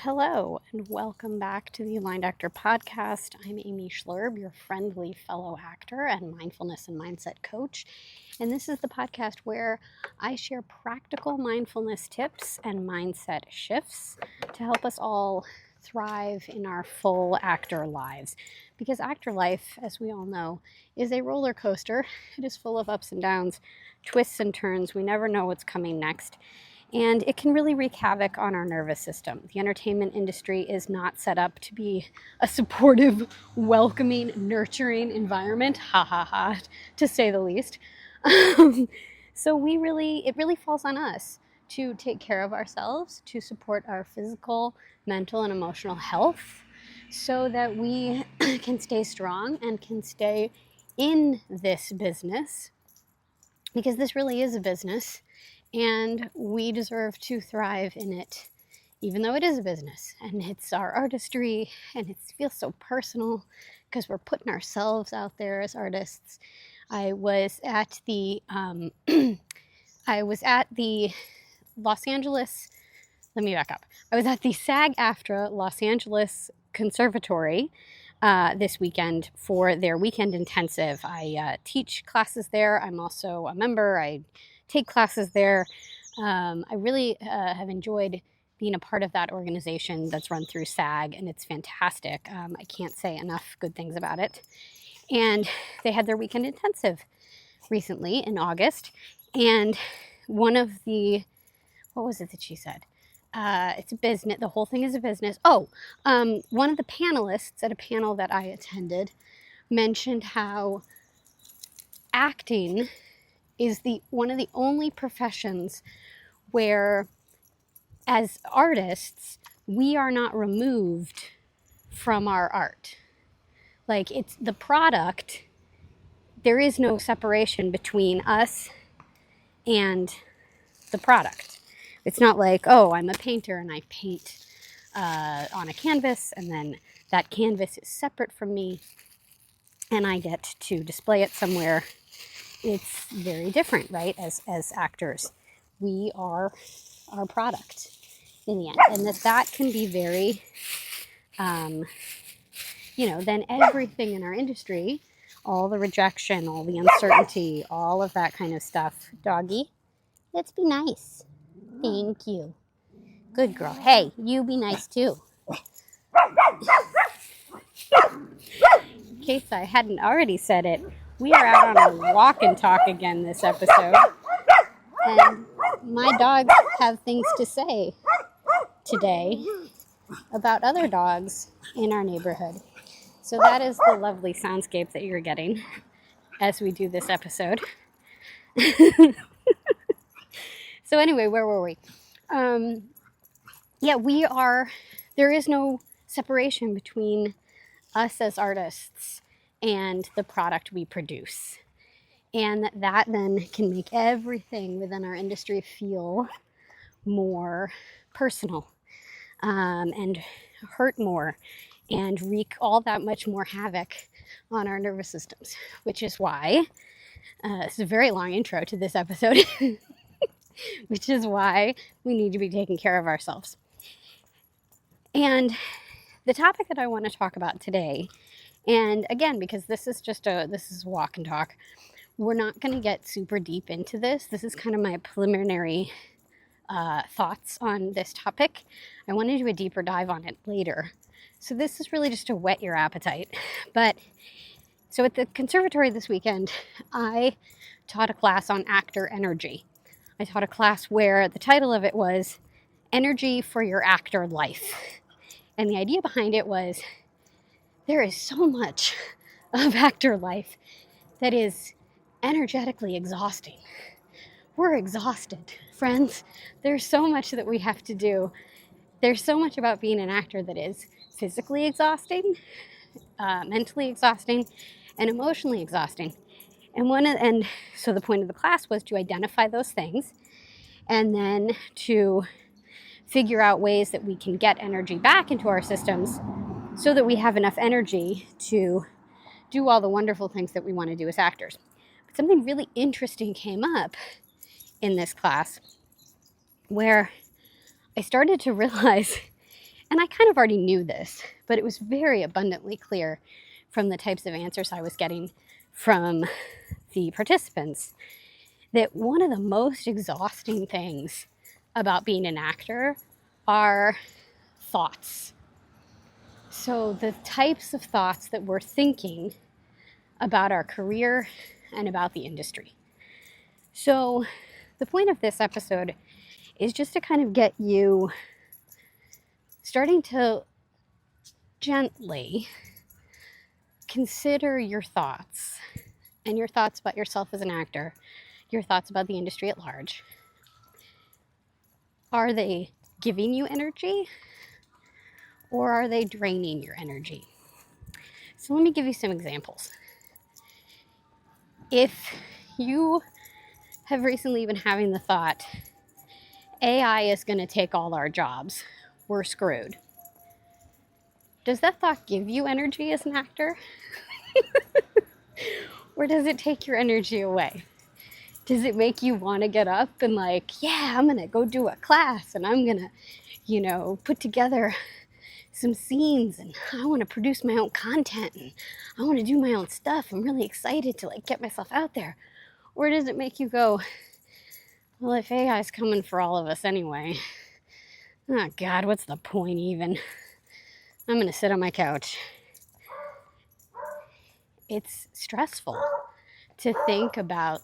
Hello, and welcome back to the Aligned Actor Podcast. I'm Amy Schloerb, your friendly fellow actor and mindfulness and mindset coach. And this is the podcast where I share practical mindfulness tips and mindset shifts to help us all thrive in our full actor lives. Because actor life, as we all know, is a roller coaster. It is full of ups and downs, twists and turns. We never know what's coming next. And it can really wreak havoc on our nervous system. The entertainment industry is not set up to be a supportive, welcoming, nurturing environment, to say the least. So it really falls on us to take care of ourselves, to support our physical, mental, and emotional health so that we can stay strong and can stay in this business, because this really is a business. And we deserve to thrive in it, even though it is a business. And it's our artistry, and it feels so personal because we're putting ourselves out there as artists. I was at the Los Angeles. Let me back up. I was at the SAG-AFTRA Los Angeles Conservatory this weekend for their weekend intensive. I teach classes there. I'm also a member. I take classes there. I really have enjoyed being a part of that organization that's run through SAG, and it's fantastic. I can't say enough good things about it. And they had their weekend intensive recently in August, and one of the, what was it that she said? It's a business. The whole thing is a business. One of the panelists at a panel that I attended mentioned how acting is one of the only professions where, as artists, we are not removed from our art. Like, it's the product. There is no separation between us and the product. It's not like, oh, I'm a painter and I paint on a canvas, and then that canvas is separate from me and I get to display it somewhere. It's very different, right? As actors, we are our product in the end, and that can be very, then everything in our industry, all the rejection, all the uncertainty, all of that kind of stuff. Doggy, let's be nice. Thank you. Good girl. Hey, you be nice too. In case I hadn't already said it, we are out on a walk and talk again this episode. And my dogs have things to say today about other dogs in our neighborhood. So that is the lovely soundscape that you're getting as we do this episode. So anyway, where were we? There is no separation between us as artists and the product we produce. And that then can make everything within our industry feel more personal, and hurt more and wreak all that much more havoc on our nervous systems, which is why, this is a very long intro to this episode, which is why we need to be taking care of ourselves. And the topic that I want to talk about today, and again, because this is walk and talk, we're not going to get super deep into this. This is kind of my preliminary thoughts on this topic. I want to do a deeper dive on it later. So this is really just to whet your appetite. So at the conservatory this weekend, I taught a class on actor energy. I taught a class where the title of it was Energy for Your Actor Life. And the idea behind it was there is so much of actor life that is energetically exhausting. We're exhausted, friends. There's so much that we have to do. There's so much about being an actor that is physically exhausting, mentally exhausting, and emotionally exhausting. And so the point of the class was to identify those things and then to figure out ways that we can get energy back into our systems so that we have enough energy to do all the wonderful things that we want to do as actors. But something really interesting came up in this class where I started to realize And I kind of already knew this, but it was very abundantly clear from the types of answers I was getting from the participants that one of the most exhausting things about being an actor are thoughts. So the types of thoughts that we're thinking about our career and about the industry. So the point of this episode is just to kind of get you starting to gently consider your thoughts and your thoughts about yourself as an actor, your thoughts about the industry at large. Are they giving you energy or are they draining your energy? So let me give you some examples. If you have recently been having the thought, AI is going to take all our jobs, we're screwed. Does that thought give you energy as an actor? Or does it take your energy away? Does it make you want to get up and like, yeah, I'm going to go do a class and I'm going to, put together some scenes and I want to produce my own content and I want to do my own stuff. I'm really excited to like get myself out there. Or does it make you go, well, if AI is coming for all of us anyway, oh God, what's the point even? I'm going to sit on my couch. It's stressful to think about.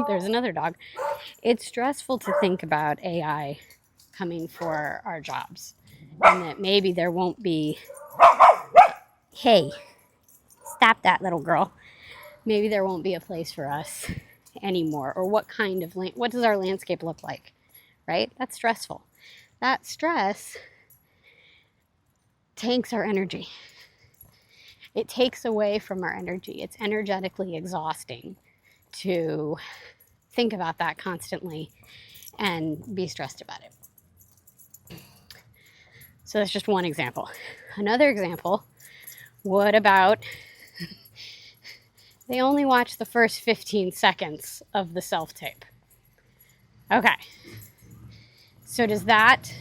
There's another dog. It's stressful to think about AI coming for our jobs and that maybe there won't be, hey, stop that little girl. Maybe there won't be a place for us anymore, or what does our landscape look like, right? That's stressful. That stress tanks our energy. It takes away from our energy. It's energetically exhausting to think about that constantly and be stressed about it. So that's just one example. Another example, what about they only watch the first 15 seconds of the self-tape? Okay. So does that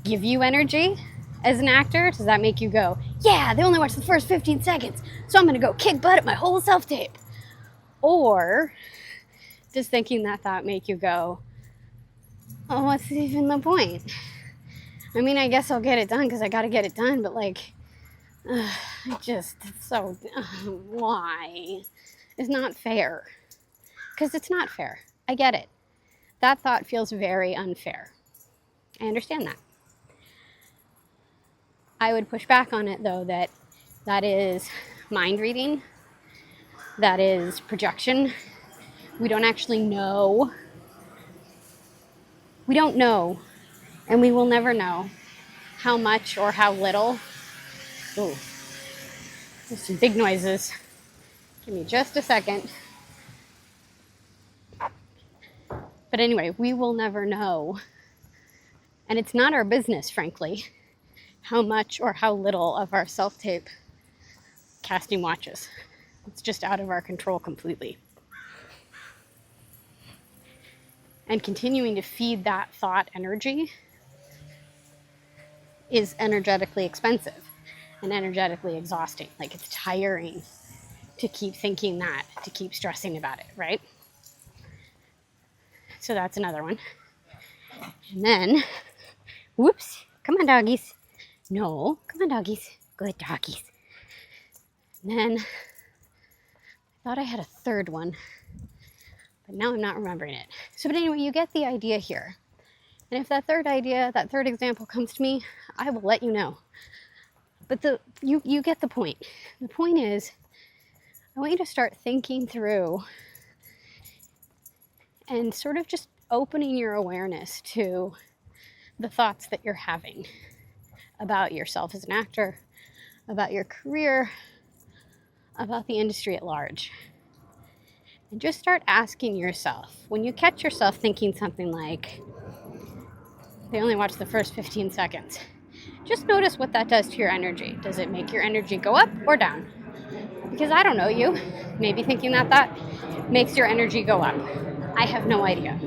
give you energy as an actor? Does that make you go, yeah, they only watch the first 15 seconds, so I'm going to go kick butt at my whole self-tape? Or does thinking that thought make you go, oh, what's even the point? I mean, I guess I'll get it done because I got to get it done, but like, why? It's not fair. Because it's not fair. I get it. That thought feels very unfair. I understand that. I would push back on it, though, that is mind reading. That is projection. We don't actually know. We don't know, and we will never know how much or how little. Ooh, there's some big noises. Give me just a second. But anyway, we will never know. And it's not our business, frankly, how much or how little of our self-tape casting watches. It's just out of our control completely. And continuing to feed that thought energy is energetically expensive and energetically exhausting. Like, it's tiring to keep thinking that, to keep stressing about it, right? So that's another one. And then, whoops, come on, doggies. No, come on, doggies. Good doggies. And then, I thought I had a third one, but now I'm not remembering it. So, but anyway, you get the idea here. And if that third example comes to me, I will let you know. But you get the point. The point is, I want you to start thinking through and sort of just opening your awareness to the thoughts that you're having about yourself as an actor, about your career, about the industry at large. And just start asking yourself, when you catch yourself thinking something like, they only watch the first 15 seconds, just notice what that does to your energy. Does it make your energy go up or down? Because I don't know you. Maybe thinking that thought makes your energy go up. I have no idea.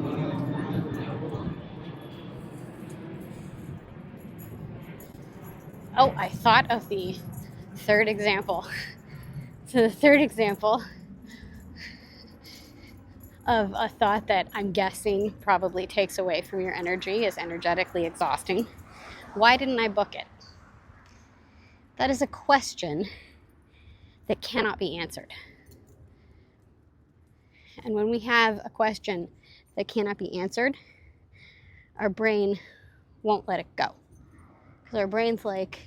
Oh, I thought of the third example. So the third example of a thought that I'm guessing probably takes away from your energy is energetically exhausting. Why didn't I book it? That is a question that cannot be answered. And when we have a question that cannot be answered, our brain won't let it go. Because our brains like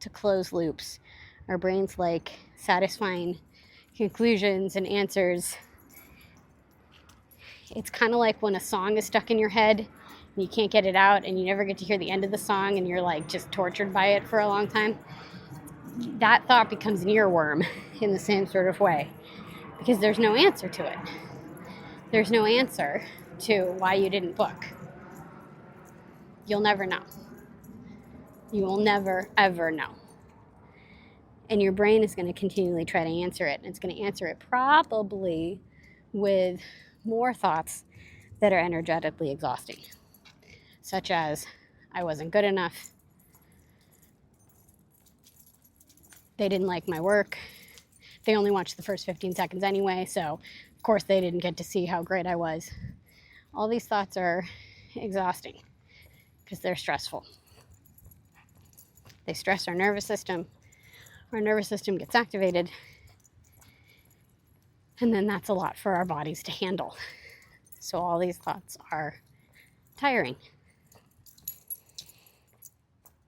to close loops. Our brains like satisfying conclusions and answers. It's kind of like when a song is stuck in your head and you can't get it out and you never get to hear the end of the song and you're like just tortured by it for a long time. That thought becomes an earworm in the same sort of way because there's no answer to it. There's no answer to why you didn't book. You'll never know. You will never, ever know. And your brain is going to continually try to answer it. And it's going to answer it probably with more thoughts that are energetically exhausting, such as, I wasn't good enough, they didn't like my work, they only watched the first 15 seconds anyway, so of course they didn't get to see how great I was. All these thoughts are exhausting because they're stressful. They stress our nervous system gets activated, and then that's a lot for our bodies to handle. So all these thoughts are tiring.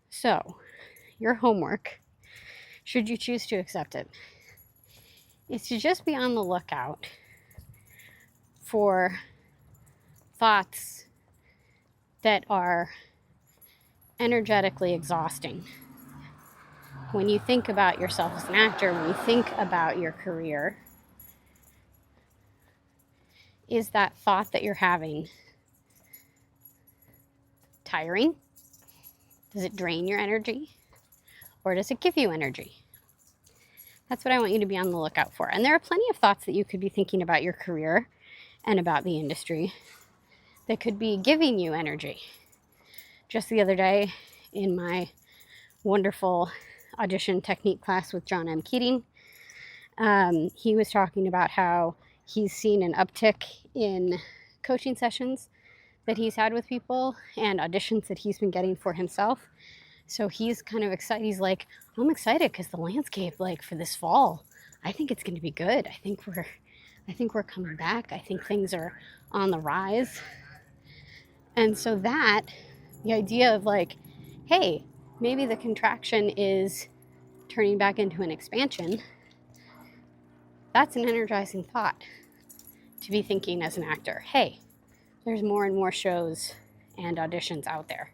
So your homework, should you choose to accept it, is to just be on the lookout for thoughts that are energetically exhausting. When you think about yourself as an actor, when you think about your career, is that thought that you're having tiring? Does it drain your energy? Or does it give you energy? That's what I want you to be on the lookout for. And there are plenty of thoughts that you could be thinking about your career and about the industry that could be giving you energy. Just the other day in my wonderful audition technique class with John M. Keating, he was talking about how he's seen an uptick in coaching sessions that he's had with people and auditions that he's been getting for himself. So he's kind of excited. He's like, I'm excited because the landscape, like for this fall, I think it's going to be good. I think we're coming back. I think things are on the rise. And so that, the idea of like, hey, maybe the contraction is turning back into an expansion, that's an energizing thought to be thinking as an actor. Hey, there's more and more shows and auditions out there.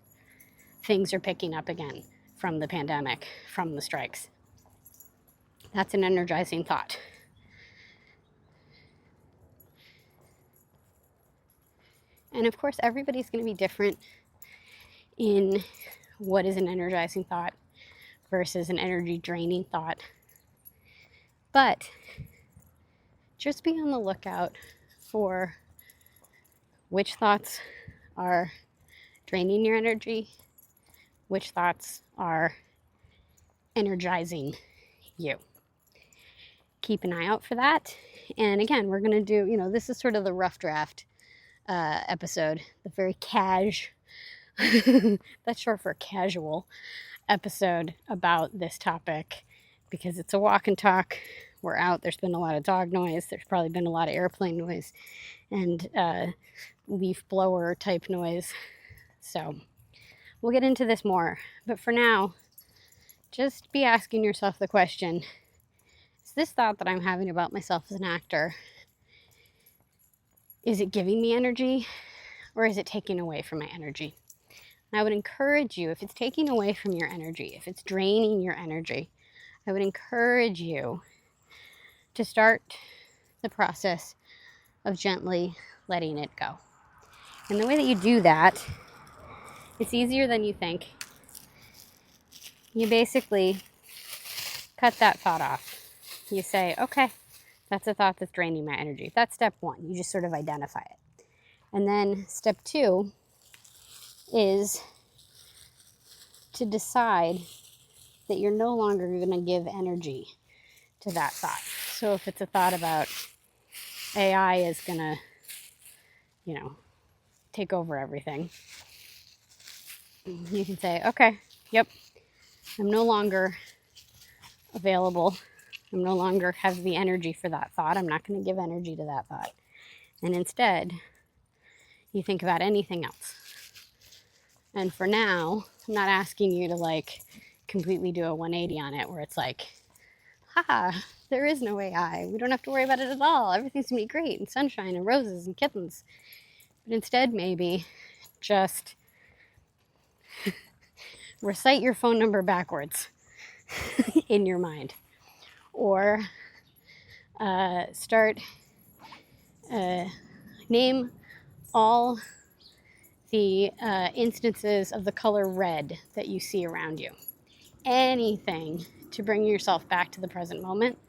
Things are picking up again from the pandemic, from the strikes. That's an energizing thought. And of course, everybody's going to be different in what is an energizing thought versus an energy draining thought. But just be on the lookout for which thoughts are draining your energy, which thoughts are energizing you. Keep an eye out for that. And again, we're going to do, this is sort of the rough draft episode, the very that's short for casual episode about this topic, because it's a walk and talk. We're out. There's been a lot of dog noise. There's probably been a lot of airplane noise and leaf blower type noise. So we'll get into this more. But for now, just be asking yourself the question, is this thought that I'm having about myself as an actor, is it giving me energy or is it taking away from my energy? And I would encourage you, if it's taking away from your energy, if it's draining your energy, I would encourage you to start the process of gently letting it go. And the way that you do that, it's easier than you think. You basically cut that thought off. You say, okay, that's a thought that's draining my energy. That's step one. You just sort of identify it. And then step two is to decide that you're no longer going to give energy to that thought. So if it's a thought about AI is going to, take over everything, you can say, okay, yep, I'm no longer available. I'm no longer have the energy for that thought. I'm not going to give energy to that thought. And instead, you think about anything else. And for now, I'm not asking you to completely do a 180 on it where it's like, haha, there is no AI. We don't have to worry about it at all. Everything's going to be great and sunshine and roses and kittens. But instead, maybe just recite your phone number backwards in your mind. Or name all the instances of the color red that you see around you. Anything to bring yourself back to the present moment.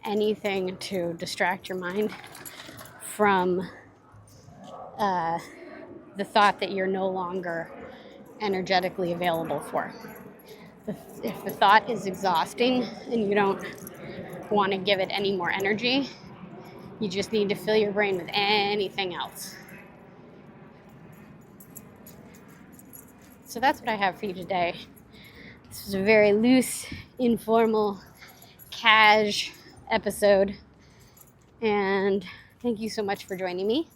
Anything to distract your mind from the thought that you're no longer energetically available for. If the thought is exhausting and you don't want to give it any more energy, you just need to fill your brain with anything else. So that's what I have for you today. This was a very loose, informal, cash episode. And thank you so much for joining me.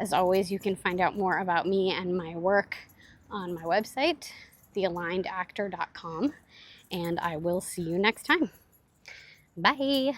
As always, you can find out more about me and my work on my website, thealignedactor.com. And I will see you next time. Bye.